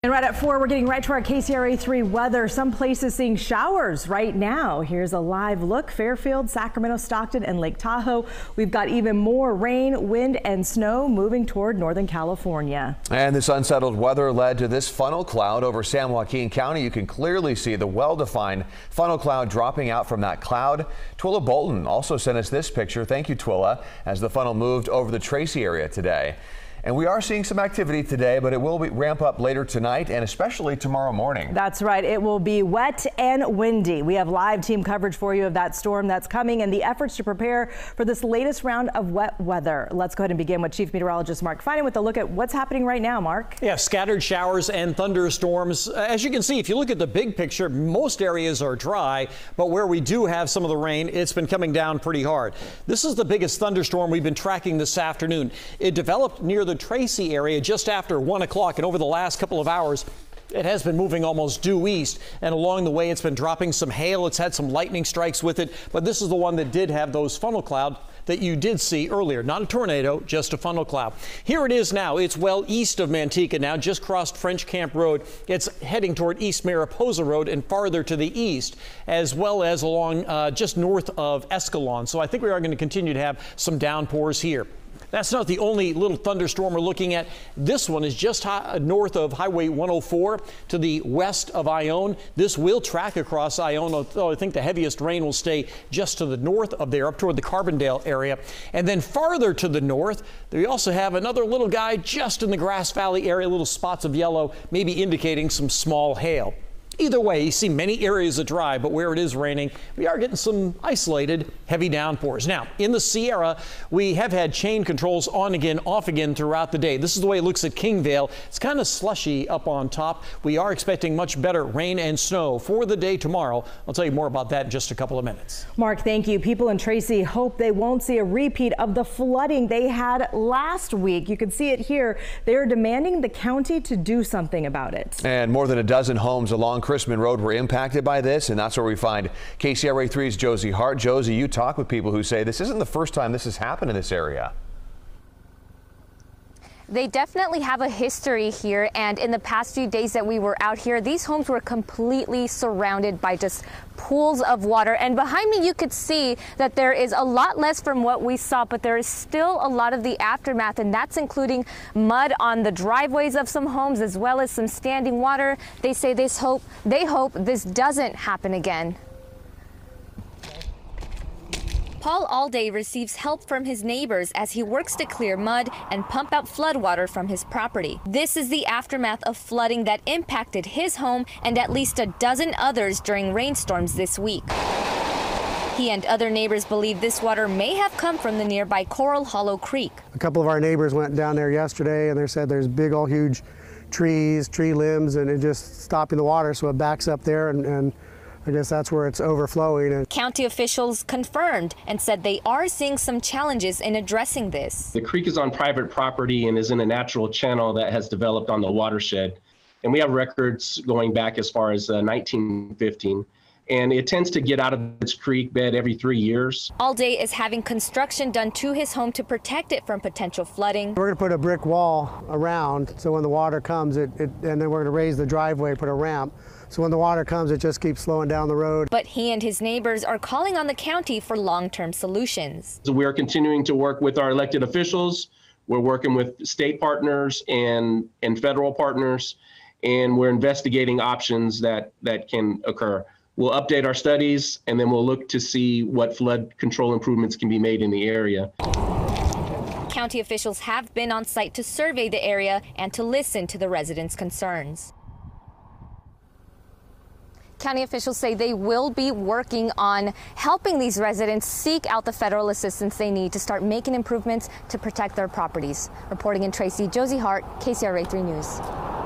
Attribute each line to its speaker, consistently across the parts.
Speaker 1: And right at 4, we're getting right to our KCRA 3 weather. Some places seeing showers right now. Here's a live look. Fairfield, Sacramento, Stockton, and Lake Tahoe. We've got even more rain, wind, and snow moving toward Northern California. And this unsettled weather led to this funnel cloud over San Joaquin County. You can clearly see the well-defined funnel cloud dropping out from that cloud. Twilla Bolton also sent us this picture. Thank you, Twilla, as the funnel moved over the Tracy area today. And we are seeing some activity today, but it will ramp up later tonight and especially tomorrow morning. That's right. It will be wet and windy. We have live team coverage for you of that storm that's coming and the efforts to prepare for this latest round of wet weather. Let's go ahead and begin with Chief Meteorologist Mark Finan with a look at what's happening right now. Mark.
Speaker 2: Yeah, scattered showers and thunderstorms. As you can see, if you look at the big picture, most areas are dry, but where we do have some of the rain, it's been coming down pretty hard. This is the biggest thunderstorm we've been tracking this afternoon. It developed near the Tracy area just after 1 o'clock, and over the last couple of hours it has been moving almost due east, and along the way it's been dropping some hail. It's had some lightning strikes with it, but this is the one that did have those funnel cloud that you did see earlier. Not a tornado, just a funnel cloud. Here it is now. It's well east of Manteca now, just crossed French Camp Road. It's heading toward East Mariposa Road and farther to the east, as well as along just north of Escalon. So I think we are going to continue to have some downpours here. That's not the only little thunderstorm we're looking at. This one is just north of Highway 104 to the west of Ione. This will track across Ione, although I think the heaviest rain will stay just to the north of there, up toward the Carbondale area. And then farther to the north, we also have another little guy just in the Grass Valley area, little spots of yellow, maybe indicating some small hail. Either way, you see many areas of dry, but where it is raining, we are getting some isolated heavy downpours. Now, in the Sierra, we have had chain controls on again, off again throughout the day. This is the way it looks at Kingvale. It's kind of slushy up on top. We are expecting much better rain and snow for the day tomorrow. I'll tell you more about that in just a couple of minutes.
Speaker 1: Mark, thank you. People in Tracy hope they won't see a repeat of the flooding they had last week. You can see it here. They are demanding the county to do something about it.
Speaker 3: And more than a dozen homes along Chrisman Road were impacted by this, and that's where we find KCRA 3's Josie Hart. Josie, you talk with people who say this isn't the first time this has happened in this area.
Speaker 4: They definitely have a history here, and in the past few days that we were out here, these homes were completely surrounded by just pools of water. And behind me you could see that there is a lot less from what we saw, but there is still a lot of the aftermath, and that's including mud on the driveways of some homes as well as some standing water. They say they hope this doesn't happen again. Paul Alday receives help from his neighbors as he works to clear mud and pump out floodwater from his property. This is the aftermath of flooding that impacted his home and at least a dozen others during rainstorms this week. He and other neighbors believe this water may have come from the nearby Coral Hollow Creek.
Speaker 5: A couple of our neighbors went down there yesterday and they said there's big old huge trees, tree limbs, and it just stopping the water, so it backs up there and I guess that's where it's overflowing.
Speaker 4: County officials confirmed and said they are seeing some challenges in addressing this.
Speaker 6: The creek is on private property and is in a natural channel that has developed on the watershed. And we have records going back as far as 1915. And it tends to get out of its creek bed every 3 years.
Speaker 4: Alday is having construction done to his home to protect it from potential flooding.
Speaker 5: We're going to put a brick wall around, so when the water comes, and then we're going to raise the driveway, put a ramp. So when the water comes, it just keeps slowing down the road.
Speaker 4: But he and his neighbors are calling on the county for long-term solutions.
Speaker 6: So we are continuing to work with our elected officials. We're working with state partners and federal partners, and we're investigating options that can occur. We'll update our studies, and then we'll look to see what flood control improvements can be made in the area.
Speaker 4: County officials have been on site to survey the area and to listen to the residents' concerns. County officials say they will be working on helping these residents seek out the federal assistance they need to start making improvements to protect their properties. Reporting in Tracy, Josie Hart, KCRA 3 News.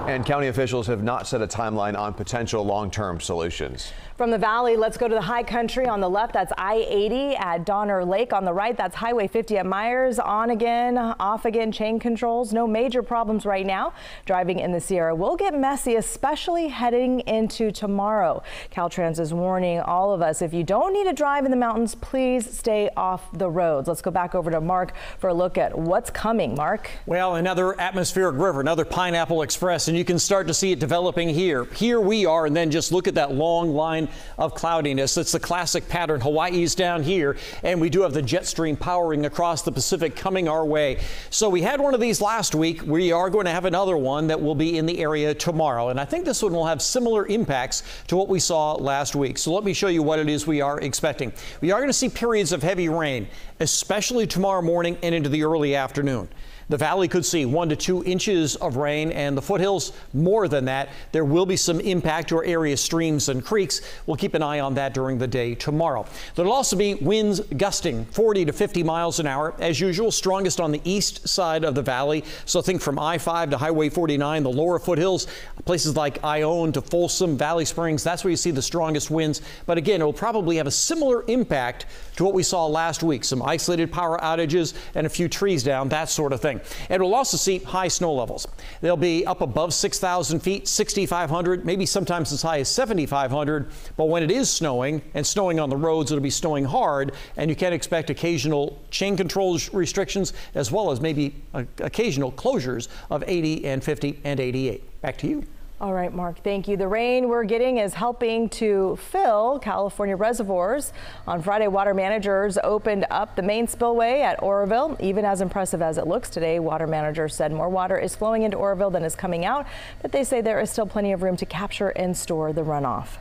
Speaker 3: And county officials have not set a timeline on potential long-term solutions.
Speaker 1: From the valley, let's go to the high country. On the left, that's I-80 at Donner Lake. On the right, that's Highway 50 at Myers. On again, off again, chain controls. No major problems right now. Driving in the Sierra will get messy, especially heading into tomorrow. Caltrans is warning all of us, if you don't need to drive in the mountains, please stay off the roads. Let's go back over to Mark for a look at what's coming. Mark?
Speaker 2: Well, another atmospheric river, another Pineapple Express, and you can start to see it developing here. Here we are, and then just look at that long line of cloudiness. It's the classic pattern. Hawaii's down here, and we do have the jet stream powering across the Pacific coming our way. So we had one of these last week. We are going to have another one that will be in the area tomorrow, and I think this one will have similar impacts to what we saw last week. So let me show you what it is we are expecting. We are going to see periods of heavy rain, especially tomorrow morning and into the early afternoon. The valley could see 1 to 2 inches of rain, and the foothills more than that. There will be some impact to our area streams and creeks. We'll keep an eye on that during the day tomorrow. There'll also be winds gusting 40 to 50 miles an hour. As usual, strongest on the east side of the valley. So think from I-5 to Highway 49, the lower foothills, places like Ione to Folsom, Valley Springs. That's where you see the strongest winds. But again, it will probably have a similar impact to what we saw last week. Some isolated power outages and a few trees down, that sort of thing. And we'll also see high snow levels. They'll be up above 6,000 feet, 6,500, maybe sometimes as high as 7,500. But when it is snowing and snowing on the roads, it'll be snowing hard, and you can expect occasional chain control restrictions as well as maybe occasional closures of 80 and 50 and 88. Back to you.
Speaker 1: All right, Mark, thank you. The rain we're getting is helping to fill California reservoirs. On Friday, water managers opened up the main spillway at Oroville. Even as impressive as it looks today, water managers said more water is flowing into Oroville than is coming out, but they say there is still plenty of room to capture and store the runoff.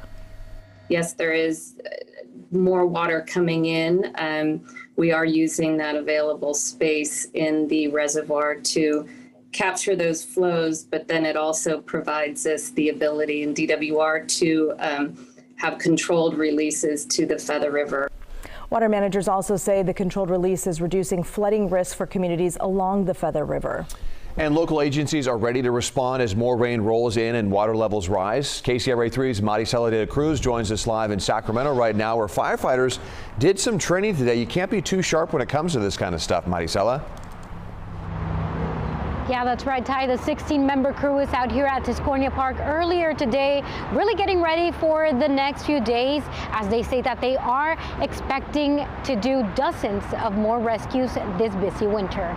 Speaker 7: Yes, there is more water coming in. We are using that available space in the reservoir to capture those flows, but then it also provides us the ability in DWR to have controlled releases to the Feather River.
Speaker 1: Water managers also say the controlled release is reducing flooding risk for communities along the Feather River.
Speaker 3: And local agencies are ready to respond as more rain rolls in and water levels rise. KCRA 3's Maricela de la Cruz joins us live in Sacramento right now, where firefighters did some training today. You can't be too sharp when it comes to this kind of stuff, Maricela.
Speaker 8: Yeah, that's right, Ty. The 16-member crew is out here at Tiscornia Park earlier today, really getting ready for the next few days, as they say that they are expecting to do dozens of more rescues this busy winter.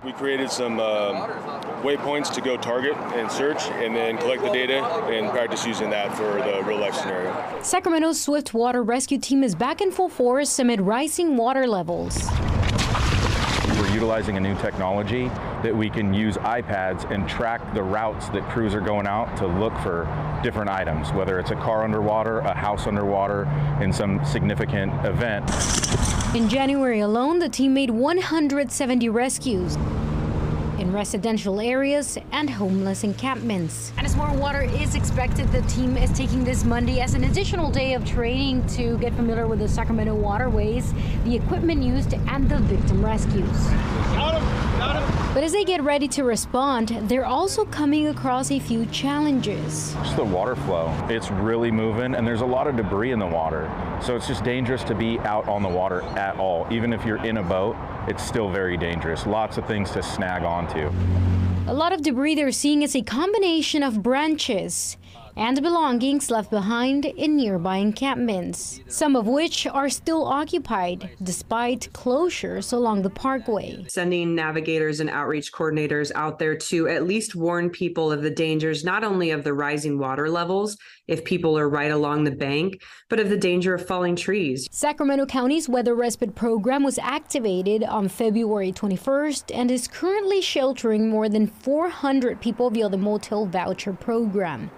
Speaker 9: We created some waypoints to go target and search, and then collect the data and practice using that for the real-life scenario.
Speaker 8: Sacramento's Swift Water Rescue Team is back in full force amid rising water levels.
Speaker 10: We're utilizing a new technology that we can use iPads and track the routes that crews are going out to look for different items, whether it's a car underwater, a house underwater, in some significant event.
Speaker 8: In January alone, the team made 170 rescues in residential areas and homeless encampments. And as more water is expected, the team is taking this Monday as an additional day of training to get familiar with the Sacramento waterways, the equipment used, and the victim rescues. Got him. But as they get ready to respond, they're also coming across a few challenges.
Speaker 10: Just the water flow. It's really moving, and there's a lot of debris in the water. So it's just dangerous to be out on the water at all. Even if you're in a boat, it's still very dangerous. Lots of things to snag onto.
Speaker 8: A lot of debris they're seeing is a combination of branches and belongings left behind in nearby encampments, some of which are still occupied despite closures along the parkway.
Speaker 11: Sending navigators and outreach coordinators out there to at least warn people of the dangers, not only of the rising water levels, if people are right along the bank, but of the danger of falling trees.
Speaker 8: Sacramento County's Weather Respite Program was activated on February 21st and is currently sheltering more than 400 people via the Motel Voucher Program.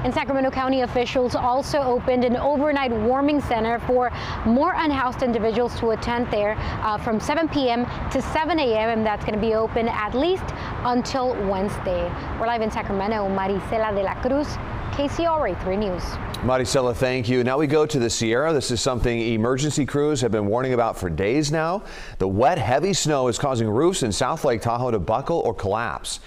Speaker 8: And Sacramento County officials also opened an overnight warming center for more unhoused individuals to attend there from 7 p.m. to 7 a.m. and that's going to be open at least until Wednesday. We're live in Sacramento. Maricela de la Cruz, KCRA 3 News.
Speaker 3: Maricela, thank you. Now we go to the Sierra. This is something emergency crews have been warning about for days now. The wet, heavy snow is causing roofs in South Lake Tahoe to buckle or collapse.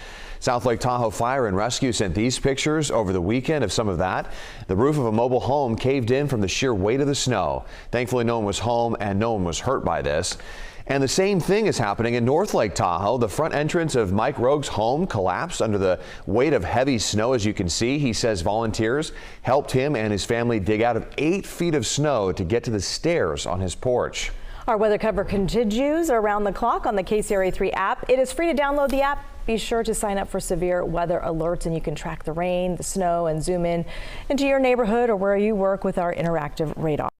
Speaker 3: South Lake Tahoe Fire and Rescue sent these pictures over the weekend of some of that. The roof of a mobile home caved in from the sheer weight of the snow. Thankfully, no one was home and no one was hurt by this. And the same thing is happening in North Lake Tahoe. The front entrance of Mike Rogue's home collapsed under the weight of heavy snow, as you can see. He says volunteers helped him and his family dig out of 8 feet of snow to get to the stairs on his porch.
Speaker 1: Our weather cover continues around the clock on the KCRA 3 app. It is free to download the app Be sure to sign up for severe weather alerts, and you can track the rain, the snow, and zoom in into your neighborhood or where you work with our interactive radar.